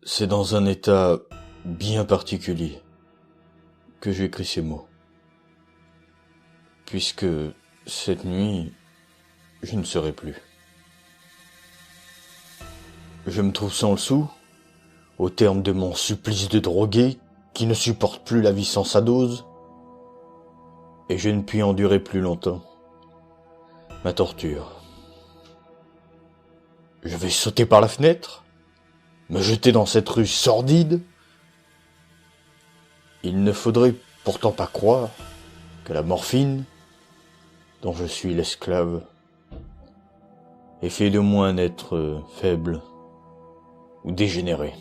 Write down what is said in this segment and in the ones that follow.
C'est dans un état bien particulier que j'écris ces mots, puisque cette nuit, je ne serai plus. Je me trouve sans le sou, au terme de mon supplice de drogué qui ne supporte plus la vie sans sa dose, et je ne puis endurer plus longtemps ma torture. Je vais sauter par la fenêtre, me jeter dans cette rue sordide. Il ne faudrait pourtant pas croire que la morphine, dont je suis l'esclave, ait fait de moi un être faible ou dégénéré.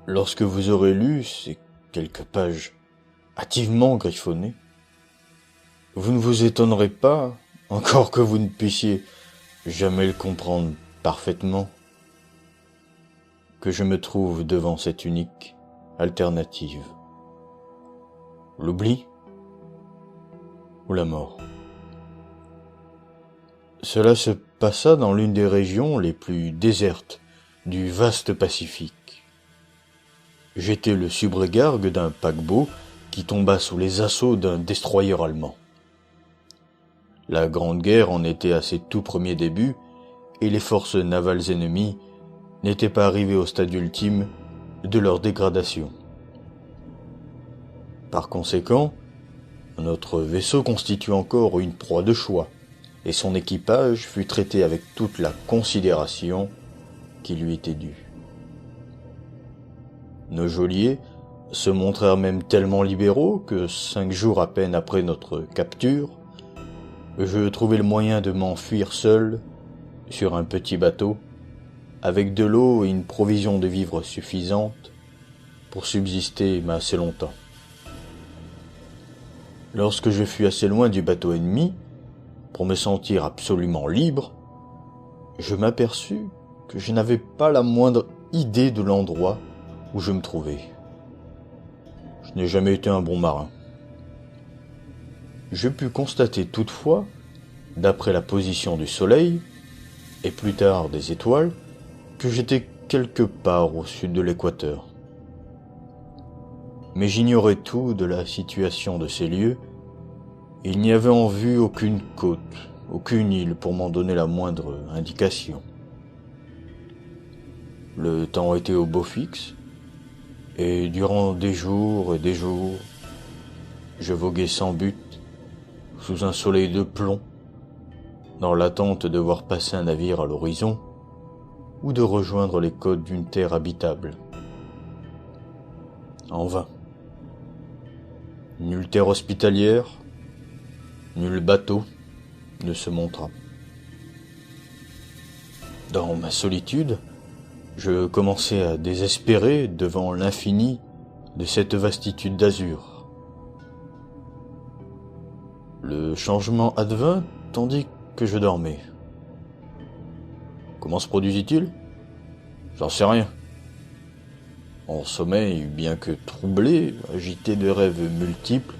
Lorsque vous aurez lu ces quelques pages hâtivement griffonnées, vous ne vous étonnerez pas, encore que vous ne puissiez jamais le comprendre parfaitement, que je me trouve devant cette unique alternative. L'oubli ou la mort. Cela se passa dans l'une des régions les plus désertes du vaste Pacifique. J'étais le subrégargue d'un paquebot qui tomba sous les assauts d'un destroyer allemand. La Grande Guerre en était à ses tout premiers débuts et les forces navales ennemies n'étaient pas arrivées au stade ultime de leur dégradation. Par conséquent, notre vaisseau constitue encore une proie de choix, et son équipage fut traité avec toute la considération qui lui était due. Nos geôliers se montrèrent même tellement libéraux que 5 jours à peine après notre capture, je trouvai le moyen de m'enfuir seul sur un petit bateau, avec de l'eau et une provision de vivres suffisante pour subsister assez longtemps. Lorsque je fus assez loin du bateau ennemi, pour me sentir absolument libre, je m'aperçus que je n'avais pas la moindre idée de l'endroit où je me trouvais. Je n'ai jamais été un bon marin. Je pus constater toutefois, d'après la position du soleil, et plus tard des étoiles, que j'étais quelque part au sud de l'équateur. Mais j'ignorais tout de la situation de ces lieux, et il n'y avait en vue aucune côte, aucune île pour m'en donner la moindre indication. Le temps était au beau fixe, et durant des jours et des jours, je voguais sans but, sous un soleil de plomb, dans l'attente de voir passer un navire à l'horizon, ou de rejoindre les côtes d'une terre habitable. En vain. Nulle terre hospitalière, nul bateau ne se montra. Dans ma solitude, je commençais à désespérer devant l'infini de cette vastitude d'azur. Le changement advint tandis que je dormais. Comment se produisit-il ? J'en sais rien. Mon sommeil, bien que troublé, agité de rêves multiples,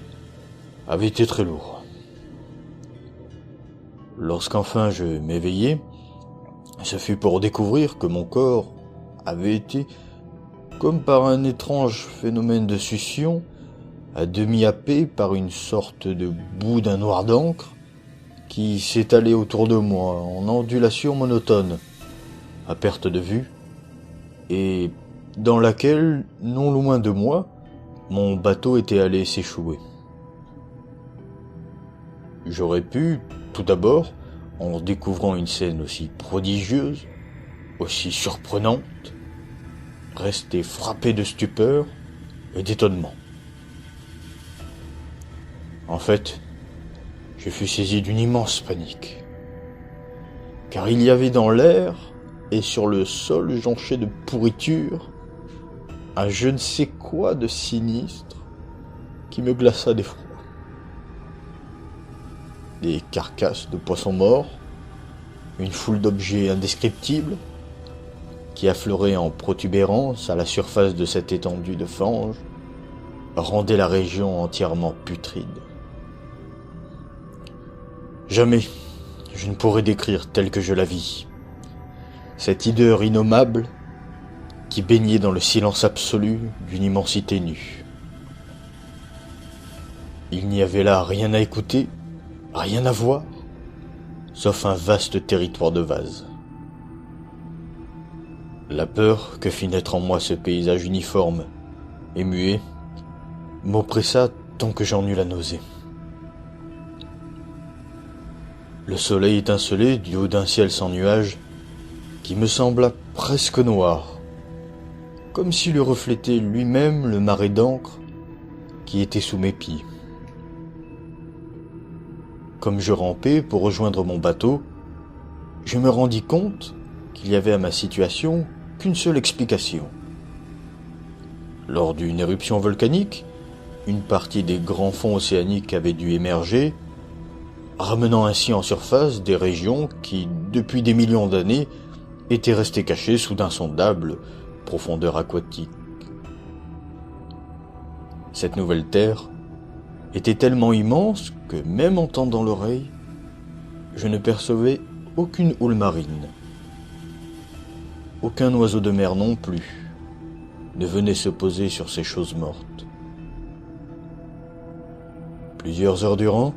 avait été très lourd. Lorsqu'enfin je m'éveillai, ce fut pour découvrir que mon corps avait été, comme par un étrange phénomène de succion, à demi happé par une sorte de boue d'un noir d'encre qui s'étalait autour de moi en ondulation monotone, à perte de vue, et dans laquelle, non loin de moi, mon bateau était allé s'échouer. J'aurais pu, tout d'abord, en découvrant une scène aussi prodigieuse, aussi surprenante, rester frappé de stupeur et d'étonnement. En fait, je fus saisi d'une immense panique, car il y avait dans l'air et sur le sol jonché de pourriture un je ne sais quoi de sinistre qui me glaça d'effroi. Des carcasses de poissons morts, une foule d'objets indescriptibles qui affleuraient en protubérance à la surface de cette étendue de fange rendaient la région entièrement putride. Jamais je ne pourrais décrire telle que je la vis. cette hideur innommable qui baignait dans le silence absolu d'une immensité nue. Il n'y avait là rien à écouter, rien à voir, sauf un vaste territoire de vase. La peur que fit naître en moi ce paysage uniforme et muet m'oppressa tant que j'en eus la nausée. Le soleil étincelait du haut d'un ciel sans nuages qui me sembla presque noir, comme s'il eût reflété lui-même le marais d'encre qui était sous mes pieds. Comme je rampais pour rejoindre mon bateau, je me rendis compte qu'il y avait à ma situation qu'une seule explication. Lors d'une éruption volcanique, une partie des grands fonds océaniques avait dû émerger, ramenant ainsi en surface des régions qui, depuis des millions d'années, étaient restées cachées sous d'insondables profondeurs aquatiques. Cette nouvelle terre était tellement immense que, même en tendant l'oreille, je ne percevais aucune houle marine. Aucun oiseau de mer non plus ne venait se poser sur ces choses mortes. Plusieurs heures durant,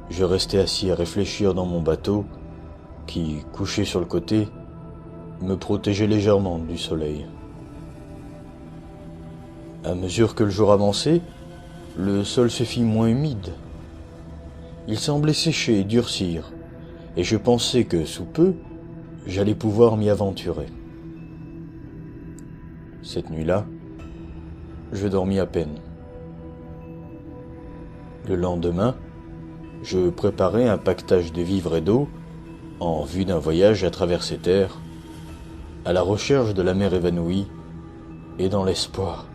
je restais assis à réfléchir dans mon bateau qui, couché sur le côté, me protégeait légèrement du soleil. À mesure que le jour avançait, le sol se fit moins humide. Il semblait sécher et durcir, et je pensais que, sous peu, j'allais pouvoir m'y aventurer. Cette nuit-là, je dormis à peine. Le lendemain, je préparai un paquetage de vivres et d'eau en vue d'un voyage à travers ces terres, à la recherche de la mer évanouie et dans l'espoir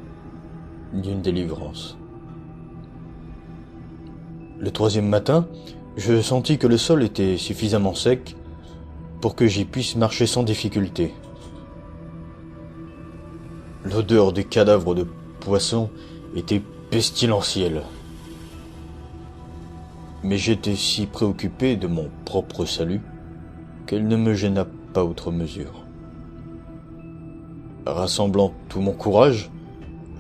d'une délivrance. Le troisième matin, je sentis que le sol était suffisamment sec pour que j'y puisse marcher sans difficulté. L'odeur des cadavres de poissons était pestilentielle. Mais j'étais si préoccupé de mon propre salut qu'elle ne me gêna pas outre mesure. Rassemblant tout mon courage,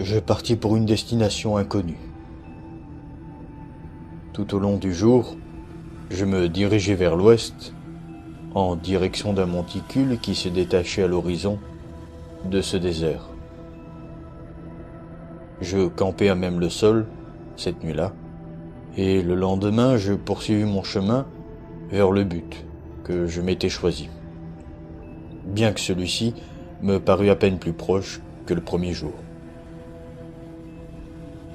je partis pour une destination inconnue. Tout au long du jour, je me dirigeai vers l'ouest, en direction d'un monticule qui se détachait à l'horizon de ce désert. Je campai à même le sol, cette nuit-là, et le lendemain je poursuivis mon chemin vers le but que je m'étais choisi, bien que celui-ci me parut à peine plus proche que le premier jour.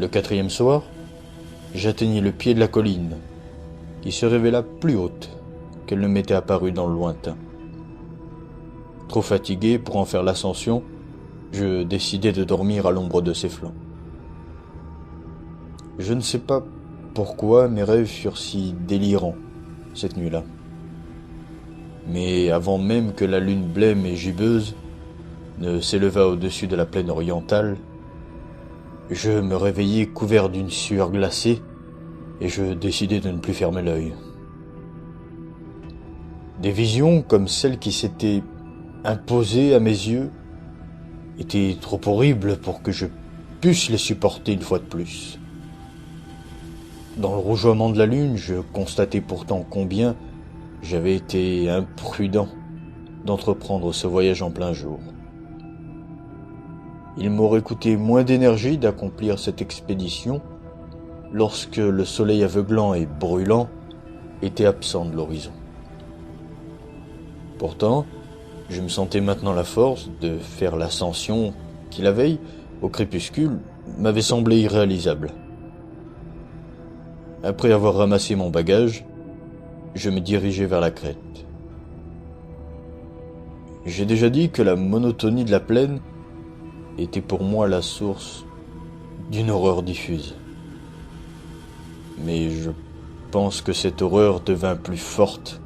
Le quatrième soir, j'atteignis le pied de la colline, qui se révéla plus haute qu'elle ne m'était apparue dans le lointain. Trop fatigué pour en faire l'ascension, je décidai de dormir à l'ombre de ses flancs. Je ne sais pas pourquoi mes rêves furent si délirants cette nuit-là. Mais avant même que la lune blême et gibbeuse ne s'élevât au-dessus de la plaine orientale, je me réveillai couvert d'une sueur glacée et je décidai de ne plus fermer l'œil. Des visions comme celles qui s'étaient imposées à mes yeux étaient trop horribles pour que je puisse les supporter une fois de plus. Dans le rougeoiement de la lune, je constatai pourtant combien j'avais été imprudent d'entreprendre ce voyage en plein jour. Il m'aurait coûté moins d'énergie d'accomplir cette expédition lorsque le soleil aveuglant et brûlant était absent de l'horizon. Pourtant, je me sentais maintenant la force de faire l'ascension qui, la veille, au crépuscule, m'avait semblé irréalisable. Après avoir ramassé mon bagage, je me dirigeai vers la crête. J'ai déjà dit que la monotonie de la plaine était pour moi la source d'une horreur diffuse. Mais je pense que cette horreur devint plus forte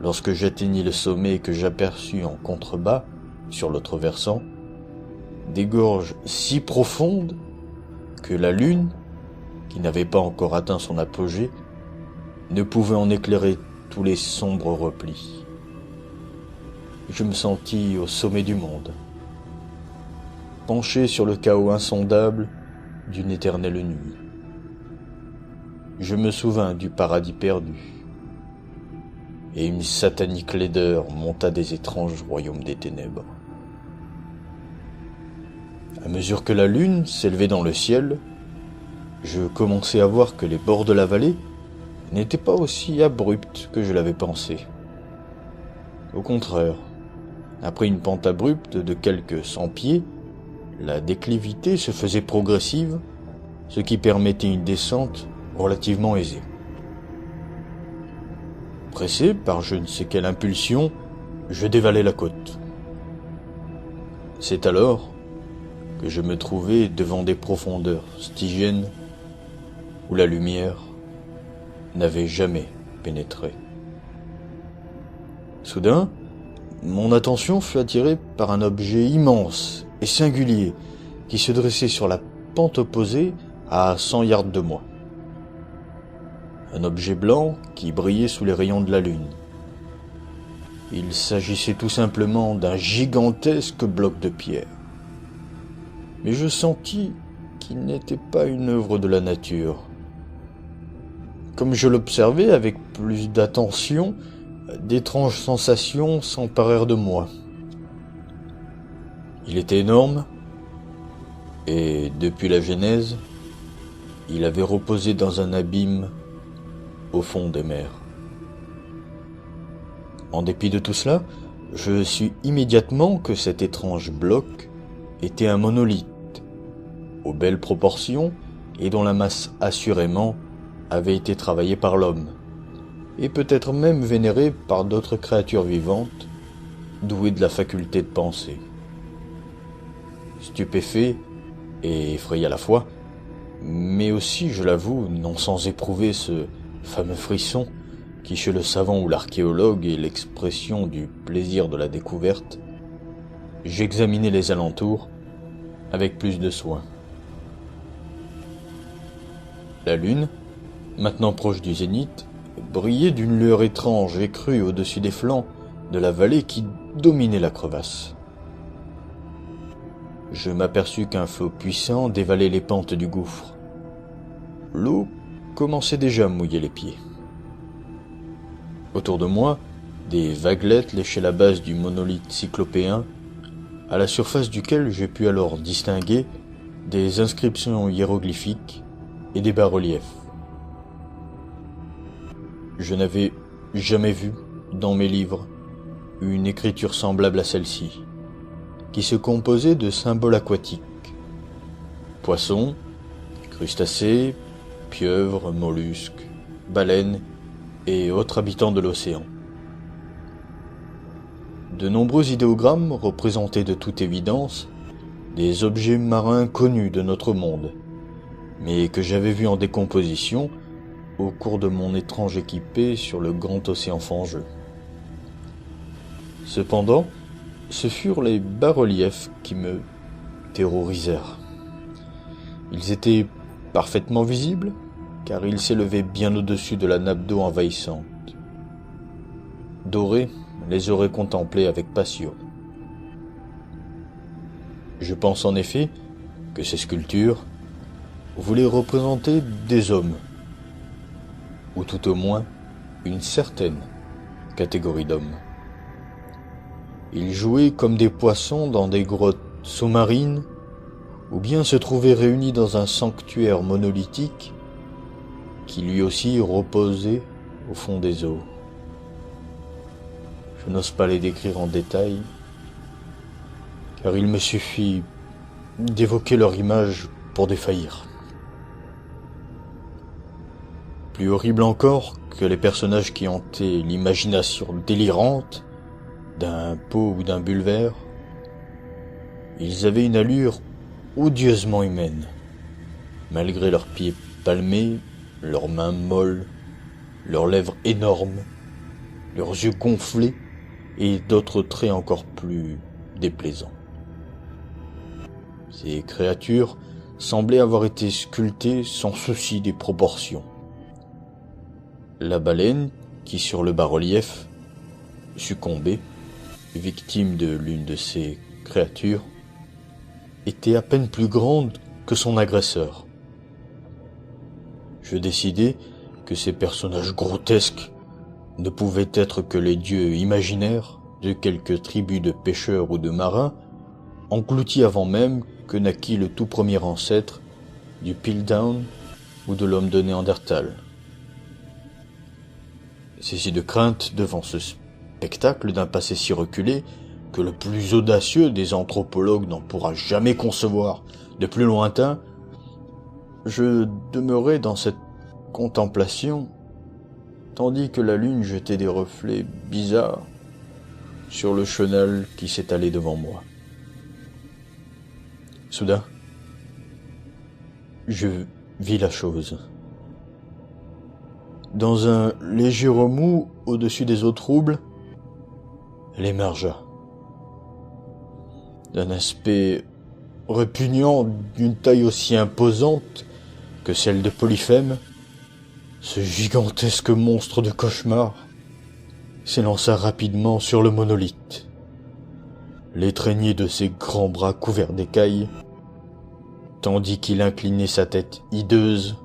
lorsque j'atteignis le sommet et que j'aperçus en contrebas, sur l'autre versant, des gorges si profondes que la lune, qui n'avait pas encore atteint son apogée, ne pouvait en éclairer tous les sombres replis. je me sentis au sommet du monde, penché sur le chaos insondable d'une éternelle nuit. Je me souvins du paradis perdu, et une satanique laideur monta des étranges royaumes des ténèbres. À mesure que la lune s'élevait dans le ciel, je commençais à voir que les bords de la vallée n'étaient pas aussi abrupts que je l'avais pensé. Au contraire, après une pente abrupte de quelques 100 pieds, la déclivité se faisait progressive, ce qui permettait une descente relativement aisée. Pressé par je ne sais quelle impulsion, je dévalai la côte. C'est alors que je me trouvais devant des profondeurs stygiennes où la lumière n'avait jamais pénétré. Soudain, mon attention fut attirée par un objet immense et singulier qui se dressait sur la pente opposée à 100 yards de moi. Un objet blanc qui brillait sous les rayons de la lune. Il s'agissait tout simplement d'un gigantesque bloc de pierre. Mais je sentis qu'il n'était pas une œuvre de la nature. Comme je l'observais avec plus d'attention, d'étranges sensations s'emparèrent de moi. Il était énorme, et depuis la Genèse, il avait reposé dans un abîme au fond des mers. En dépit de tout cela, je sus immédiatement que cet étrange bloc était un monolithe, aux belles proportions et dont la masse assurément avait été travaillée par l'homme, et peut-être même vénérée par d'autres créatures vivantes, douées de la faculté de penser. Stupéfait et effrayé à la fois, mais aussi, je l'avoue, non sans éprouver ce fameux frisson qui, chez le savant ou l'archéologue, est l'expression du plaisir de la découverte, j'examinai les alentours avec plus de soin. La lune, maintenant proche du zénith, brillait d'une lueur étrange et crue au-dessus des flancs de la vallée qui dominait la crevasse. Je m'aperçus qu'un flot puissant dévalait les pentes du gouffre. L'eau commençait déjà à mouiller les pieds. Autour de moi, des vaguelettes léchaient la base du monolithe cyclopéen, à la surface duquel j'ai pu alors distinguer des inscriptions hiéroglyphiques et des bas-reliefs. Je n'avais jamais vu, dans mes livres, une écriture semblable à celle-ci, qui se composait de symboles aquatiques, poissons, crustacés, pieuvres, mollusques, baleines et autres habitants de l'océan. De nombreux idéogrammes représentaient de toute évidence des objets marins connus de notre monde, mais que j'avais vus en décomposition au cours de mon étrange équipée sur le grand océan fangeux. Cependant, ce furent les bas-reliefs qui me terrorisèrent. Ils étaient parfaitement visibles, car ils s'élevaient bien au-dessus de la nappe d'eau envahissante. Doré les aurait contemplés avec passion. Je pense en effet que ces sculptures voulaient représenter des hommes, ou tout au moins une certaine catégorie d'hommes. Ils jouaient comme des poissons dans des grottes sous-marines, ou bien se trouvaient réunis dans un sanctuaire monolithique qui lui aussi reposait au fond des eaux. Je n'ose pas les décrire en détail, car il me suffit d'évoquer leur image pour défaillir. Plus horrible encore que les personnages qui hantaient l'imagination délirante d'un pot ou d'un bulvaire, ils avaient une allure odieusement humaine, malgré leurs pieds palmés, leurs mains molles, leurs lèvres énormes, leurs yeux gonflés et d'autres traits encore plus déplaisants. Ces créatures semblaient avoir été sculptées sans souci des proportions. La baleine, qui sur le bas-relief succombait, victime de l'une de ces créatures, était à peine plus grande que son agresseur. Je décidai que ces personnages grotesques ne pouvaient être que les dieux imaginaires de quelques tribus de pêcheurs ou de marins, engloutis avant même que naquit le tout premier ancêtre du Piltdown ou de l'homme de Néandertal. Saisi de crainte devant ce spectacle d'un passé si reculé que le plus audacieux des anthropologues n'en pourra jamais concevoir de plus lointain, je demeurai dans cette contemplation, tandis que la lune jetait des reflets bizarres sur le chenal qui s'étalait devant moi. Soudain, je vis la chose. Dans un léger remous au-dessus des eaux troubles, elle émergea. D'un aspect répugnant, d'une taille aussi imposante que celle de Polyphème, ce gigantesque monstre de cauchemar s'élança rapidement sur le monolithe. L'étreignait de ses grands bras couverts d'écailles, tandis qu'il inclinait sa tête hideuse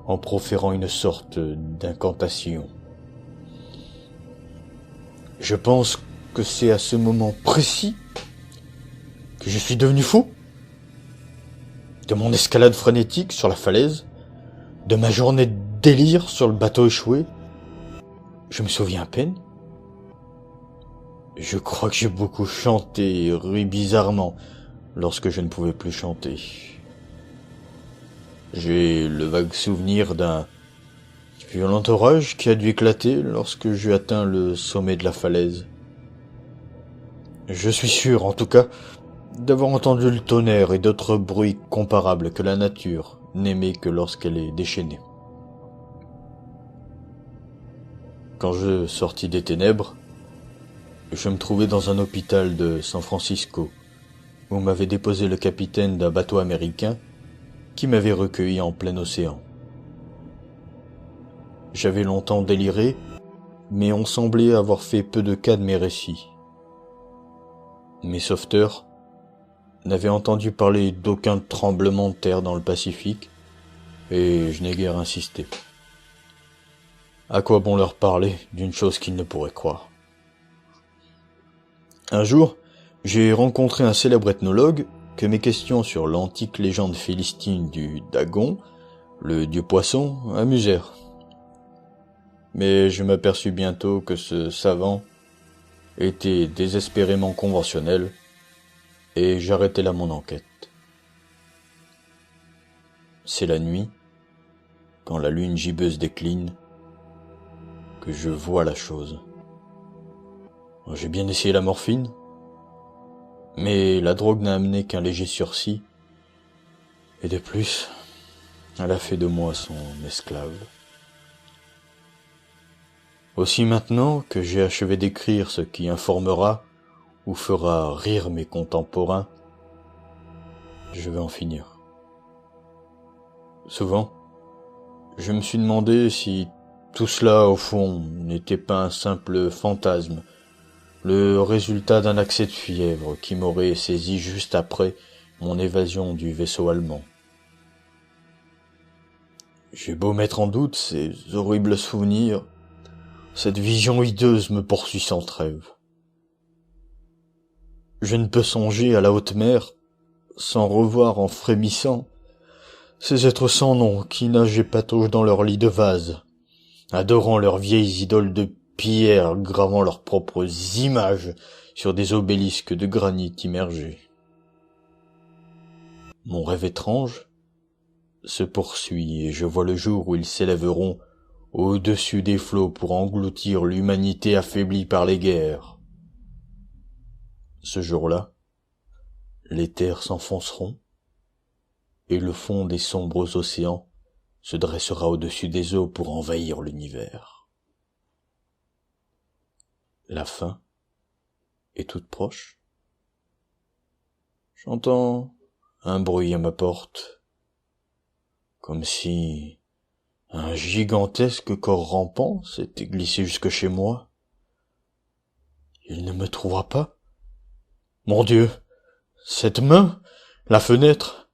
en proférant une sorte d'incantation. Je pense que c'est à ce moment précis que je suis devenu fou. De mon escalade frénétique sur la falaise, de ma journée de délire sur le bateau échoué, je me souviens à peine. Je crois que j'ai beaucoup chanté et ri bizarrement lorsque je ne pouvais plus chanter. J'ai le vague souvenir d'un violent orage qui a dû éclater lorsque j'eus atteint le sommet de la falaise. Je suis sûr, en tout cas, d'avoir entendu le tonnerre et d'autres bruits comparables que la nature n'émet que lorsqu'elle est déchaînée. Quand je sortis des ténèbres, je me trouvais dans un hôpital de San Francisco, où m'avait déposé le capitaine d'un bateau américain qui m'avait recueilli en plein océan. J'avais longtemps déliré, mais on semblait avoir fait peu de cas de mes récits. Mes sauveteurs n'avaient entendu parler d'aucun tremblement de terre dans le Pacifique, et je n'ai guère insisté. À quoi bon leur parler d'une chose qu'ils ne pourraient croire? Un jour, j'ai rencontré un célèbre ethnologue que mes questions sur l'antique légende philistine du Dagon, le dieu poisson, amusèrent. Mais je m'aperçus bientôt que ce savant était désespérément conventionnel, et j'arrêtai là mon enquête. C'est la nuit, quand la lune gibbeuse décline, que je vois la chose. J'ai bien essayé la morphine, mais la drogue n'a amené qu'un léger sursis, et de plus, elle a fait de moi son esclave. Aussi maintenant que j'ai achevé d'écrire ce qui informera ou fera rire mes contemporains, je vais en finir. Souvent, je me suis demandé si tout cela, au fond, n'était pas un simple fantasme, le résultat d'un accès de fièvre qui m'aurait saisi juste après mon évasion du vaisseau allemand. J'ai beau mettre en doute ces horribles souvenirs, cette vision hideuse me poursuit sans trêve. Je ne peux songer à la haute mer sans revoir en frémissant ces êtres sans nom qui nagent et pataugent dans leur lit de vase, adorant leurs vieilles idoles de pierre, gravant leurs propres images sur des obélisques de granit immergés. Mon rêve étrange se poursuit et je vois le jour où ils s'élèveront au-dessus des flots pour engloutir l'humanité affaiblie par les guerres. Ce jour-là, les terres s'enfonceront et le fond des sombres océans se dressera au-dessus des eaux pour envahir l'univers. La fin est toute proche. J'entends un bruit à ma porte, comme si un gigantesque corps rampant s'était glissé jusque chez moi. il ne me trouvera pas. Mon Dieu, cette main, la fenêtre,